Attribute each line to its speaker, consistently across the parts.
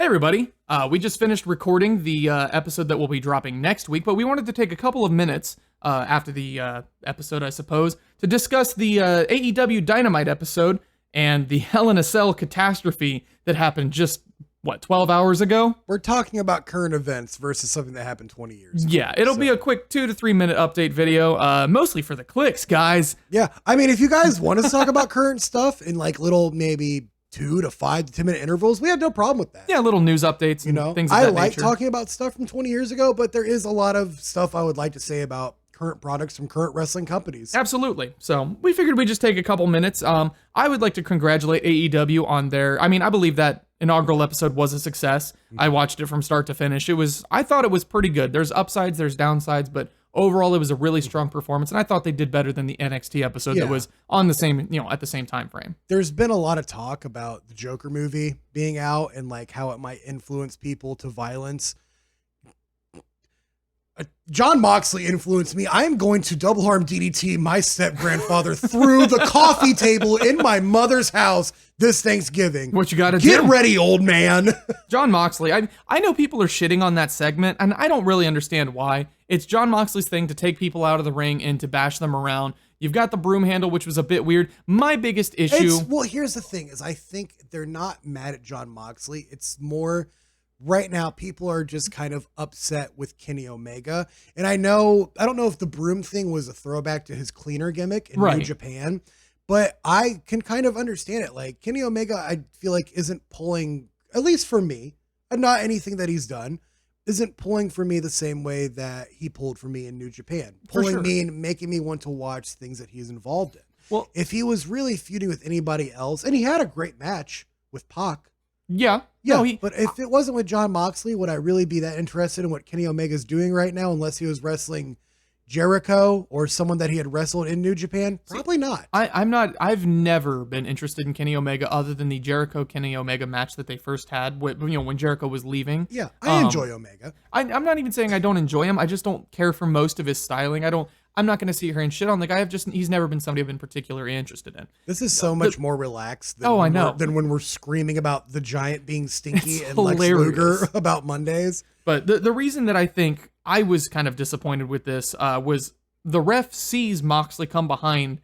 Speaker 1: Hey everybody, we just finished recording the episode that we'll be dropping next week, but we wanted to take a couple of minutes after the episode, I suppose, to discuss the AEW Dynamite episode and the Hell in a Cell catastrophe that happened just, 12 hours ago?
Speaker 2: We're talking about current events versus something that happened 20 years ago.
Speaker 1: Yeah, it'll be a quick 2 to 3 minute update video, mostly for the clicks, guys.
Speaker 2: Yeah, I mean, if you guys want us to talk about current stuff in like little maybe 2 to 5 to 10 minute intervals, we have no problem with that.
Speaker 1: Yeah, little news updates and things of that
Speaker 2: I like
Speaker 1: nature.
Speaker 2: talking about stuff from 20 years ago, but there is a lot of stuff I would like to say about current products from current wrestling companies.
Speaker 1: Absolutely. So we figured we'd just take a couple minutes. I would like to congratulate AEW on their, I believe that inaugural episode was a success. I watched it from start to finish. I thought it was pretty good. There's upsides, there's downsides, but overall it was a really strong performance. And I thought they did better than the NXT episode that was on the same, at the same time frame.
Speaker 2: There's been a lot of talk about the Joker movie being out and like how it might influence people to violence. John Moxley influenced me. I am going to double arm DDT my step-grandfather through the coffee table in my mother's house this Thanksgiving.
Speaker 1: What you gotta do?
Speaker 2: Get ready, old man.
Speaker 1: John Moxley, I know people are shitting on that segment, and I don't really understand why. It's John Moxley's thing to take people out of the ring and to bash them around. You've got the broom handle, which was a bit weird. My biggest issue...
Speaker 2: Well, here's the thing, is I think they're not mad at John Moxley. It's more... Right now, people are just kind of upset with Kenny Omega. And I don't know if the broom thing was a throwback to his cleaner gimmick in New Japan, but I can kind of understand it. Like, Kenny Omega, I feel like isn't pulling, at least for me, and not anything that he's done, isn't pulling for me the same way that he pulled for me in New Japan. Pulling me and making me want to watch things that he's involved in. Well, if he was really feuding with anybody else, and he had a great match with Pac.
Speaker 1: Yeah.
Speaker 2: No, but if it wasn't with John Moxley, would I really be that interested in what Kenny Omega's doing right now unless he was wrestling Jericho or someone that he had wrestled in New Japan? Probably not.
Speaker 1: I've never been interested in Kenny Omega other than the Jericho Kenny Omega match that they first had when Jericho was leaving.
Speaker 2: Yeah, I enjoy Omega.
Speaker 1: I'm not even saying I don't enjoy him. I just don't care for most of his styling. I'm not going to sit here and shit on the guy. He's never been somebody I've been particularly interested in.
Speaker 2: This is so much more relaxed than when we're screaming about the Giant being stinky and Lex Luger about Mondays.
Speaker 1: But the reason that I think I was kind of disappointed with this was the ref sees Moxley come behind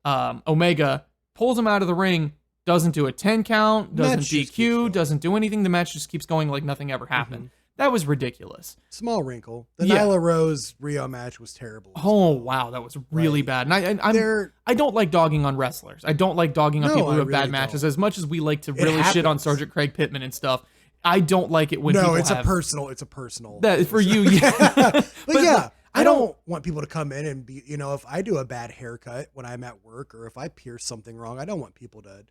Speaker 1: Omega, pulls him out of the ring, doesn't do a 10 count, doesn't DQ, doesn't do anything. The match just keeps going like nothing ever happened. That was ridiculous.
Speaker 2: Small wrinkle. The Nyla Rose Rio match was terrible.
Speaker 1: Oh, wow. That was really bad. And I don't like dogging on wrestlers. I don't like dogging on people who have bad matches. As much as we like to really shit on Sergeant Craig Pittman and stuff, I don't like it when people
Speaker 2: it's a personal.
Speaker 1: That, for you, yeah.
Speaker 2: but I don't want people to come in and be, if I do a bad haircut when I'm at work or if I pierce something wrong, I don't want people to,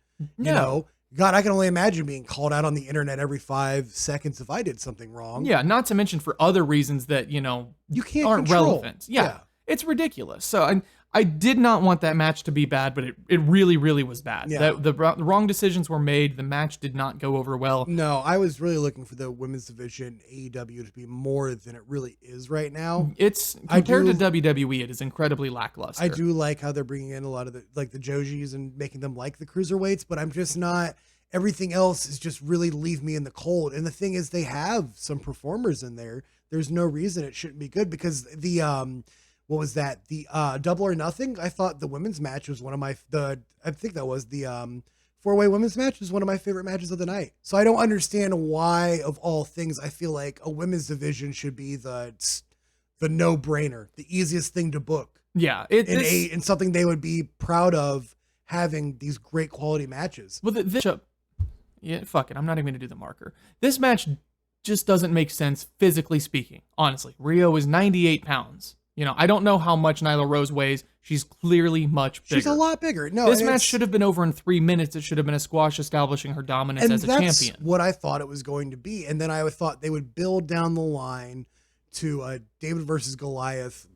Speaker 2: God, I can only imagine being called out on the internet every 5 seconds if I did something wrong.
Speaker 1: Yeah, not to mention for other reasons that,
Speaker 2: you can't
Speaker 1: aren't
Speaker 2: control.
Speaker 1: relevant. Yeah, it's ridiculous. So I did not want that match to be bad, but it really, really was bad.
Speaker 2: Yeah.
Speaker 1: The wrong decisions were made. The match did not go over well.
Speaker 2: No, I was really looking for the women's division AEW to be more than it really is right now.
Speaker 1: It's compared to WWE, it is incredibly lackluster.
Speaker 2: I do like how they're bringing in a lot of the Jojis and making them like the cruiserweights, but I'm just not. Everything else is just really leave me in the cold. And the thing is, they have some performers in there. There's no reason it shouldn't be good because the what was that? The Double or Nothing. I thought the women's match was one of my I think that was the 4-way women's match was one of my favorite matches of the night. So I don't understand why, of all things, I feel like a women's division should be the no-brainer, the easiest thing to book.
Speaker 1: Yeah,
Speaker 2: and something they would be proud of having these great quality matches.
Speaker 1: Well, fuck it. I'm not even going to do the marker. This match just doesn't make sense physically speaking. Honestly, Rio is 98 pounds. I don't know how much Nyla Rose weighs. She's clearly much bigger.
Speaker 2: She's a lot bigger. No,
Speaker 1: this match should have been over in 3 minutes. It should have been a squash establishing her dominance as a champion.
Speaker 2: That's what I thought it was going to be. And then I thought they would build down the line to David versus Goliath,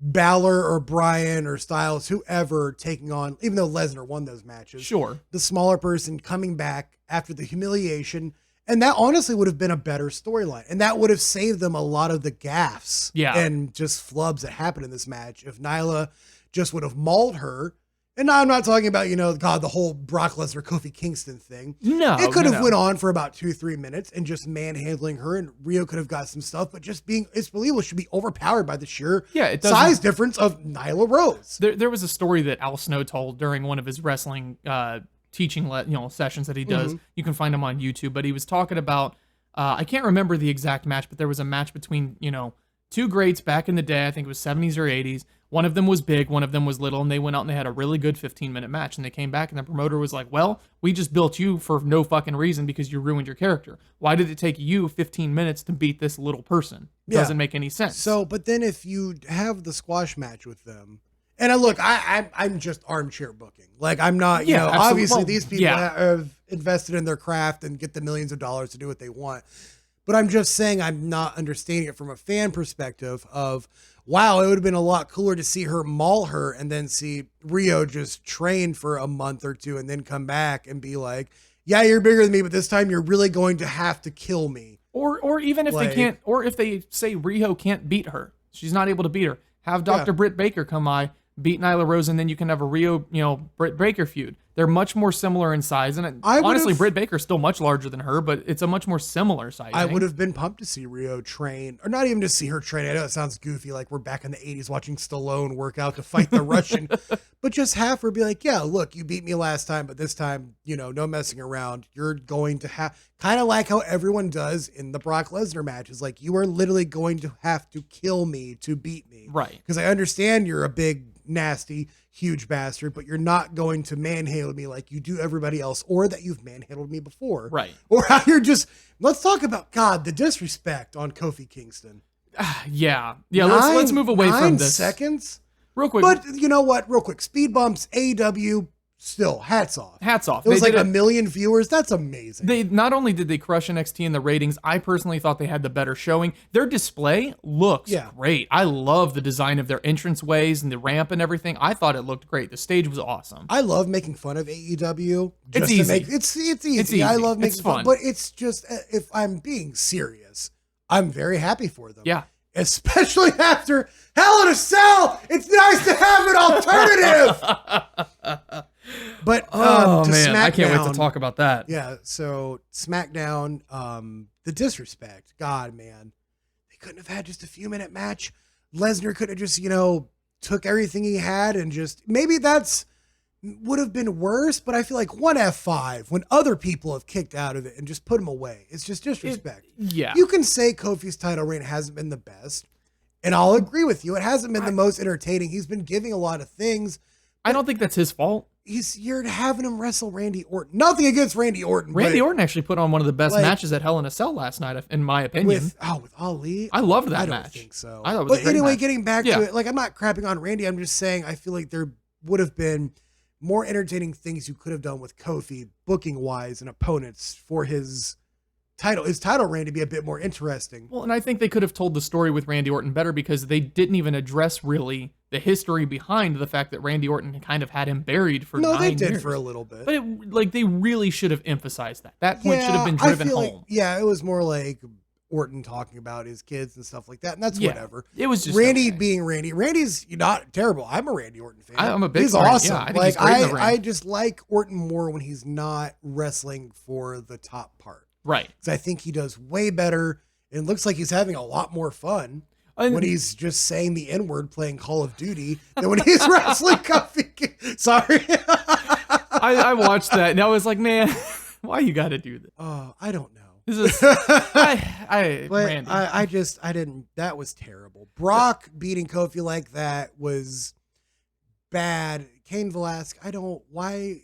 Speaker 2: Balor or Bryan or Styles, whoever taking on, even though Lesnar won those matches.
Speaker 1: Sure. The
Speaker 2: smaller person coming back after the humiliation. And that honestly would have been a better storyline. And that would have saved them a lot of the gaffes and just flubs that happened in this match. If Nyla just would have mauled her And I'm not talking about, God, the whole Brock Lesnar, Kofi Kingston thing.
Speaker 1: No.
Speaker 2: It could have went on for about 2-3 minutes and just manhandling her, and Rio could have got some stuff, but just being, it's believable, should be overpowered by the sheer size difference of Nyla Rose.
Speaker 1: There was a story that Al Snow told during one of his wrestling teaching sessions that he does. You can find him on YouTube, but he was talking about, I can't remember the exact match, but there was a match between, two greats back in the day. I think it was 70s or 80s. One of them was big, one of them was little, and they went out and they had a really good 15-minute match, and they came back, and the promoter was like, well, we just built you for no fucking reason because you ruined your character. Why did it take you 15 minutes to beat this little person? Doesn't make any sense.
Speaker 2: So, but then if you have the squash match with them, and look, I'm just armchair booking. Like, I'm not, obviously these people have invested in their craft and get the millions of dollars to do what they want. But I'm just saying I'm not understanding it from a fan perspective of, wow, it would have been a lot cooler to see her maul her and then see Rio just train for a month or two and then come back and be like, yeah, you're bigger than me, but this time you're really going to have to kill me.
Speaker 1: Or even if they can't, or if they say Rio can't beat her, she's not able to beat her, have Dr. Britt Baker come by, beat Nyla Rose, and then you can have a Rio, Britt Baker feud. They're much more similar in size, and honestly, Britt Baker's still much larger than her, but it's a much more similar size.
Speaker 2: I would have been pumped to see Rio train, or not even to see her train. I know it sounds goofy, like we're back in the 80s watching Stallone work out to fight the Russian, but just have her be like, yeah, look, you beat me last time, but this time, no messing around. You're going to have, kind of like how everyone does in the Brock Lesnar matches, like you are literally going to have to kill me to beat me.
Speaker 1: Right.
Speaker 2: Because I understand you're a big, nasty, huge bastard, but you're not going to manhandle me like you do everybody else, or that you've manhandled me before.
Speaker 1: Right.
Speaker 2: Or how you're just, let's talk about, God, the disrespect on Kofi Kingston.
Speaker 1: Yeah. Let's move away from this.
Speaker 2: 9 seconds?
Speaker 1: Real quick.
Speaker 2: But you know what? Real quick. Speed bumps, AEW, still, hats off.
Speaker 1: It
Speaker 2: was like 1 million viewers. That's amazing.
Speaker 1: They not only did they crush NXT in the ratings, I personally thought they had the better showing. Their display looks great. I love the design of their entrance ways and the ramp and everything. I thought it looked great. The stage was awesome.
Speaker 2: I love making fun of AEW.
Speaker 1: It's easy.
Speaker 2: It's easy. I love making fun. But it's just, if I'm being serious, I'm very happy for them.
Speaker 1: Yeah.
Speaker 2: Especially after Hell in a Cell. It's nice to have an alternative. But
Speaker 1: man, I can't wait to talk about that.
Speaker 2: Yeah, so SmackDown, the disrespect. God, man. They couldn't have had just a few minute match. Lesnar could have just, took everything he had and just, maybe that's would have been worse, but I feel like one F5 when other people have kicked out of it and just put him away. It's just disrespect. You can say Kofi's title reign hasn't been the best, and I'll agree with you. It hasn't been the most entertaining. He's been giving a lot of things.
Speaker 1: I don't think that's his fault.
Speaker 2: You're having him wrestle Randy Orton. Nothing against Randy Orton.
Speaker 1: Randy Orton actually put on one of the best matches at Hell in a Cell last night, in my opinion.
Speaker 2: With Ali?
Speaker 1: I loved that match.
Speaker 2: I don't think so.
Speaker 1: I thought it was
Speaker 2: but anyway, getting back to it, I'm not crapping on Randy. I'm just saying I feel like there would have been more entertaining things you could have done with Kofi, booking-wise, and opponents for his title reign to be a bit more interesting.
Speaker 1: Well, and I think they could have told the story with Randy Orton better because they didn't even address really the history behind the fact that Randy Orton kind of had him buried for 9 years.
Speaker 2: No, they did for a little bit.
Speaker 1: But they really should have emphasized that. That point should have been driven home.
Speaker 2: It was more like Orton talking about his kids and stuff like that, and that's whatever.
Speaker 1: It was just
Speaker 2: Randy being Randy. Randy's not terrible. I'm a Randy Orton fan.
Speaker 1: I'm a big
Speaker 2: He's
Speaker 1: fan.
Speaker 2: awesome.
Speaker 1: Yeah, I think he's great in the ring.
Speaker 2: I just like Orton more when he's not wrestling for the top part.
Speaker 1: Right.
Speaker 2: Because I think he does way better. It looks like he's having a lot more fun when he's just saying the N-word playing Call of Duty than when he's wrestling Kofi. Sorry.
Speaker 3: I watched that and I was like, man, why you got to do this?
Speaker 2: Oh, I don't know.
Speaker 3: This is,
Speaker 2: Randy. I didn't. That was terrible. Brock beating Kofi like that was bad. Cain Velasquez,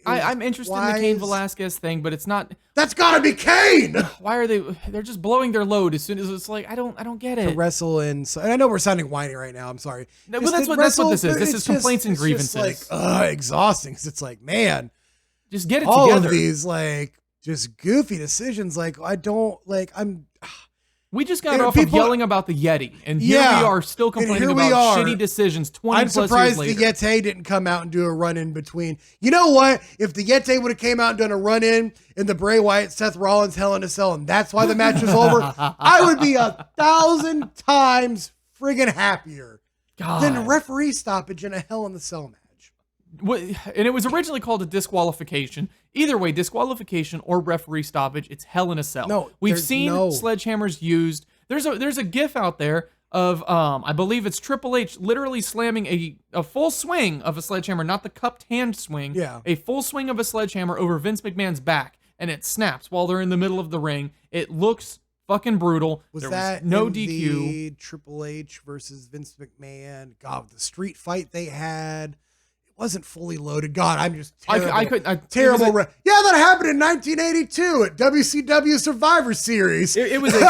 Speaker 1: I'm interested in the Cain Velasquez thing, but it's not.
Speaker 2: That's gotta be Cain.
Speaker 1: Why are they're just blowing their load as soon as it's like, I don't get it.
Speaker 2: To wrestle and I know we're sounding whiny right now. I'm sorry.
Speaker 1: Well, that's what this is. This is complaints and grievances.
Speaker 2: It's like, exhausting. Cause it's like, man,
Speaker 1: just get it
Speaker 2: all
Speaker 1: together.
Speaker 2: All of these just goofy decisions.
Speaker 1: We just got off of yelling about the Yeti, and here we are still complaining about shitty decisions 20 plus years later.
Speaker 2: I'm surprised the Yeti didn't come out and do a run-in between. You know what? If the Yeti would have came out and done a run-in in the Bray Wyatt, Seth Rollins, Hell in a Cell, and that's why the match was over, I would be 1,000 times friggin' happier than a referee stoppage in a Hell in a Cell match.
Speaker 1: and it was originally called a disqualification. Either way, disqualification or referee stoppage, it's Hell in a Cell.
Speaker 2: No,
Speaker 1: We've
Speaker 2: there's
Speaker 1: seen
Speaker 2: no-
Speaker 1: sledgehammers used. There's a GIF out there of I believe it's Triple H literally slamming a full swing of a sledgehammer, not the cupped hand swing.
Speaker 2: Yeah.
Speaker 1: A full swing of a sledgehammer over Vince McMahon's back, and it snaps while they're in the middle of the ring. It looks fucking brutal.
Speaker 2: Was that
Speaker 1: no
Speaker 2: in
Speaker 1: DQ?
Speaker 2: the Triple H versus Vince McMahon? God, the street fight they had. It wasn't fully loaded. God, I'm just terrible. Terrible. Yeah, that happened in 1982 at WCW Survivor Series.
Speaker 1: It was a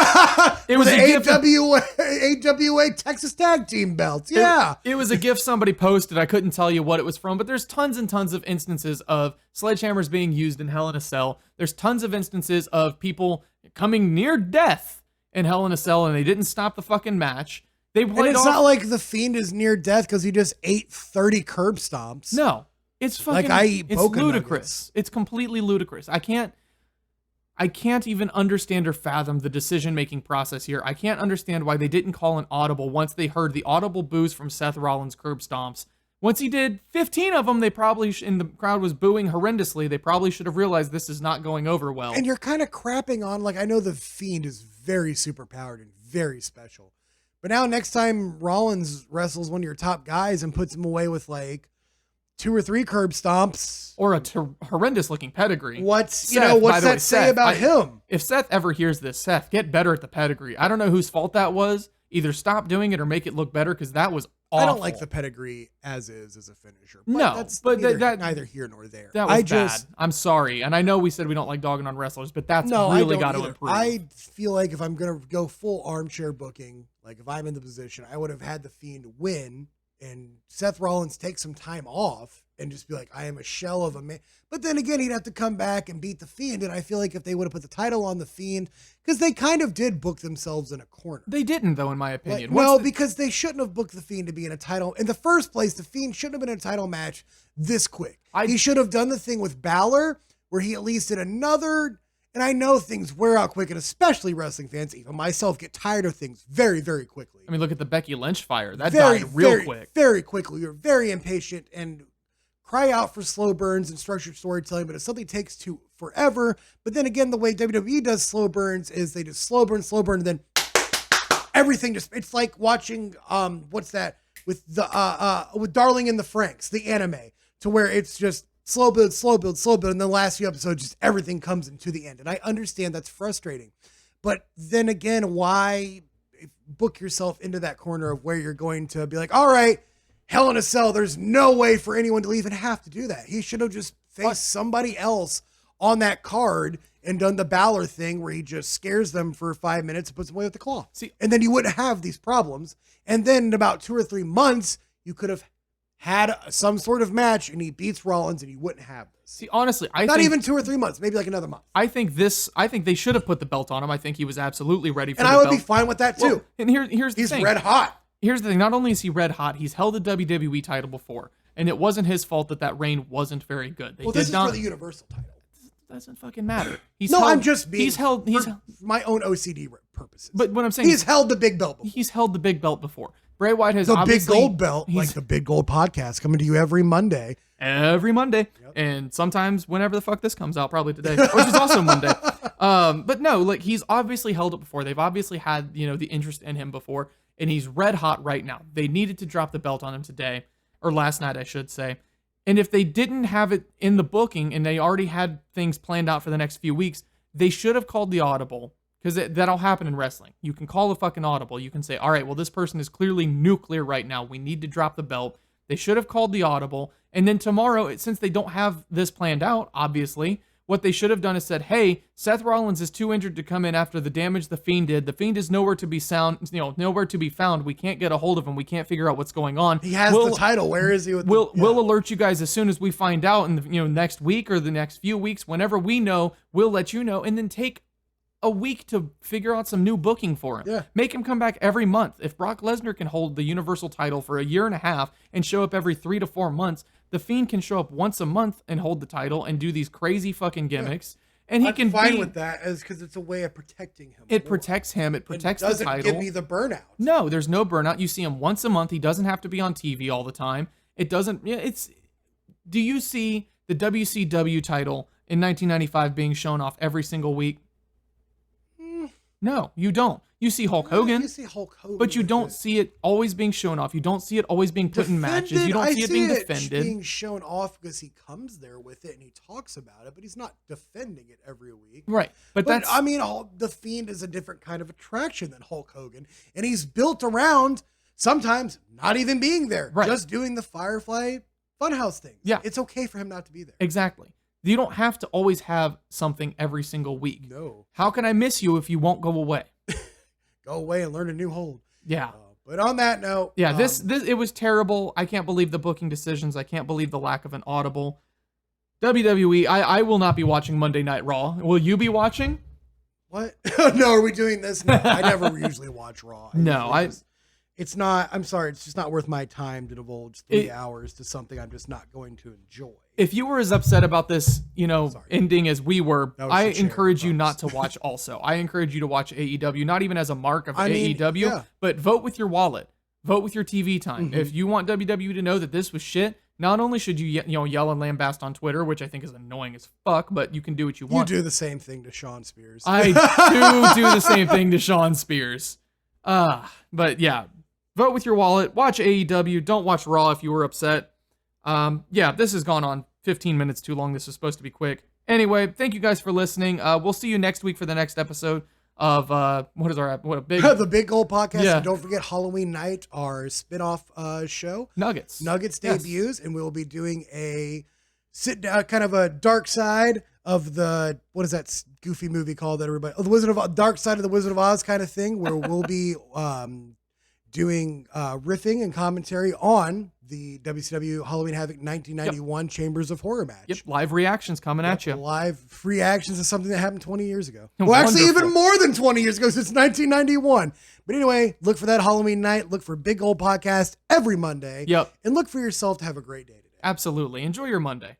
Speaker 2: AWA Texas Tag Team belts. Yeah.
Speaker 1: It was a GIF somebody posted. I couldn't tell you what it was from, but there's tons and tons of instances of sledgehammers being used in Hell in a Cell. There's tons of instances of people coming near death in Hell in a Cell, and they didn't stop the fucking match.
Speaker 2: And it's not like the Fiend is near death because he just ate 30 curb stomps.
Speaker 1: No, it's fucking.
Speaker 2: Like I eat
Speaker 1: it's
Speaker 2: Boca
Speaker 1: ludicrous.
Speaker 2: Nuggets.
Speaker 1: It's completely ludicrous. I can't even understand or fathom the decision-making process here. I can't understand why they didn't call an audible once they heard the audible boos from Seth Rollins' curb stomps. Once he did 15 of them, they probably, and the crowd was booing horrendously, they probably should have realized this is not going over well.
Speaker 2: And you're kind of crapping on, like, I know the Fiend is very superpowered and very special. But now next time Rollins wrestles one of your top guys and puts him away with, like, 2 or 3 curb stomps.
Speaker 1: Or a horrendous-looking pedigree.
Speaker 2: What's
Speaker 1: Seth, by the way,
Speaker 2: that say
Speaker 1: Seth,
Speaker 2: about him?
Speaker 1: If Seth ever hears this, Seth, get better at the pedigree. I don't know whose fault that was. Either stop doing it or make it look better, because that was awful.
Speaker 2: I don't like the pedigree as is as a finisher. But
Speaker 1: no,
Speaker 2: that's
Speaker 1: but
Speaker 2: neither here nor there.
Speaker 1: That was bad. I'm sorry. And I know we said we don't like dogging on wrestlers, but that's really got to improve.
Speaker 2: I feel like if I'm going to go full armchair booking, like if I'm in the position, I would have had the Fiend win and Seth Rollins take some time off and just be like, I am a shell of a man. But then again, he'd have to come back and beat the Fiend. And I feel like if they would have put the title on the Fiend, because they kind of did book themselves in a corner.
Speaker 1: They didn't, though, in my opinion.
Speaker 2: Because they shouldn't have booked the Fiend to be in a title. In the first place, the Fiend shouldn't have been in a title match this quick. He should have done the thing with Balor, where he at least did another. And I know things wear out quick, and especially wrestling fans, even myself, get tired of things very, very quickly.
Speaker 1: I mean, look at the Becky Lynch fire. That died real quick.
Speaker 2: Very quickly. You're very impatient and cry out for slow burns and structured storytelling, but if something takes forever, but then again, the way WWE does slow burns is they just slow burn, and then everything just, it's like watching, what's that, with with Darling in the Franxx, the anime, to where it's just slow build, and then the last few episodes, just everything comes into the end. And I understand that's frustrating, but then again, why book yourself into that corner of where you're going to be like, all right, Hell in a Cell, there's no way for anyone to even have to do that. He should have just faced somebody else on that card and done the Balor thing where he just scares them for 5 minutes and puts them away with the claw. And then you wouldn't have these problems. And then in about 2 or 3 months, you could have had some sort of match and he beats Rollins and you wouldn't have this.
Speaker 1: See, honestly, I
Speaker 2: Not
Speaker 1: think,
Speaker 2: even 2 or 3 months, maybe like another month.
Speaker 1: I think they should have put the belt on him. I think he was absolutely ready for
Speaker 2: and
Speaker 1: the
Speaker 2: I would
Speaker 1: belt.
Speaker 2: be fine with that too.
Speaker 1: Well, and here's the
Speaker 2: He's
Speaker 1: thing.
Speaker 2: red hot.
Speaker 1: Here's the thing. Not only is he red hot, he's held the WWE title before. And it wasn't his fault that reign wasn't very good.
Speaker 2: This is for the Universal title.
Speaker 1: Doesn't fucking matter.
Speaker 2: I'm just being
Speaker 1: for
Speaker 2: my own OCD purposes.
Speaker 1: But what I'm saying
Speaker 2: he's held the big belt before.
Speaker 1: He's held the big belt before. Bray Wyatt has
Speaker 2: the
Speaker 1: obviously,
Speaker 2: big gold belt, like the Big Gold Podcast, coming to you every Monday.
Speaker 1: Yep. And sometimes whenever the fuck this comes out, probably today, which is also Monday. But no, like he's obviously held it before. They've obviously had, the interest in him before, and he's red hot right now. They needed to drop the belt on him today, or last night, I should say. And if they didn't have it in the booking and they already had things planned out for the next few weeks, they should have called the audible, because that'll happen in wrestling. You can call a fucking audible. You can say, all right, well, this person is clearly nuclear right now. We need to drop the belt. They should have called the audible. And then tomorrow, since they don't have this planned out, obviously, what they should have done is said, hey, Seth Rollins is too injured to come in after the damage the Fiend did. The Fiend is nowhere to be nowhere to be found. We can't get a hold of him. We can't figure out what's going on.
Speaker 2: He has the title. Where is he?
Speaker 1: We'll alert you guys as soon as we find out in the next week or the next few weeks. Whenever we know, we'll let you know, and then take a week to figure out some new booking for him.
Speaker 2: Yeah.
Speaker 1: Make him come back every month. If Brock Lesnar can hold the Universal title for a year and a half and show up every 3 to 4 months, the Fiend can show up once a month and hold the title and do these crazy fucking gimmicks. And he can
Speaker 2: fine with that, because it's a way of protecting him.
Speaker 1: It protects him. It protects the title.
Speaker 2: Doesn't give me the burnout.
Speaker 1: No, there's no burnout. You see him once a month. He doesn't have to be on TV all the time. It doesn't. Do you see the WCW title in 1995 being shown off every single week? No, you don't. You see Hulk Hogan.
Speaker 2: You see Hulk Hogan,
Speaker 1: but you don't see it always being shown off. You don't see it always being put in matches. You don't see it being defended.
Speaker 2: Being shown off because he comes there with it and he talks about it, but he's not defending it every week.
Speaker 1: Right. But that's,
Speaker 2: I mean, the Fiend is a different kind of attraction than Hulk Hogan, and he's built around sometimes not even being there, just doing the Firefly Funhouse thing.
Speaker 1: Yeah,
Speaker 2: it's okay for him not to be there.
Speaker 1: Exactly. You don't have to always have something every single week.
Speaker 2: No.
Speaker 1: How can I miss you if you won't go away?
Speaker 2: Go away and learn a new hold.
Speaker 1: Yeah.
Speaker 2: But on that note,
Speaker 1: yeah, this it was terrible. I can't believe the booking decisions. I can't believe the lack of an audible. WWE, I will not be watching Monday Night Raw. Will you be watching?
Speaker 2: What? No, are we doing this? No, I never usually watch Raw. It's not, I'm sorry, it's just not worth my time to divulge 3 hours to something I'm just not going to enjoy.
Speaker 1: If you were as upset about this, ending as we were, I encourage you not to watch also. I encourage you to watch AEW, not even as a mark of AEW, but vote with your wallet. Vote with your TV time. If you want WWE to know that this was shit, not only should you yell and lambast on Twitter, which I think is annoying as fuck, but you can do what you want.
Speaker 2: You do the same thing to Sean Spears.
Speaker 1: I do the same thing to Sean Spears. But yeah, vote with your wallet. Watch AEW. Don't watch Raw if you were upset. Yeah, this has gone on 15 minutes too long. This was supposed to be quick. Anyway, thank you guys for listening. We'll see you next week for the next episode of
Speaker 2: the Big Gold Podcast. Yeah. And don't forget Halloween night, our spin-off show.
Speaker 1: Nuggets
Speaker 2: debuts, and we'll be doing a kind of a dark side of the, what is that goofy movie called that everybody, Dark Side of the Wizard of Oz kind of thing, where we'll be doing riffing and commentary on the WCW Halloween Havoc 1991 Chambers of Horror match.
Speaker 1: Yep, live reactions coming at you.
Speaker 2: Live reactions is something that happened 20 years ago. Well, actually, even more than 20 years ago, since 1991. But anyway, look for that Halloween night. Look for Big Old Podcast every Monday.
Speaker 1: Yep.
Speaker 2: And look for yourself to have a great day today.
Speaker 1: Absolutely. Enjoy your Monday.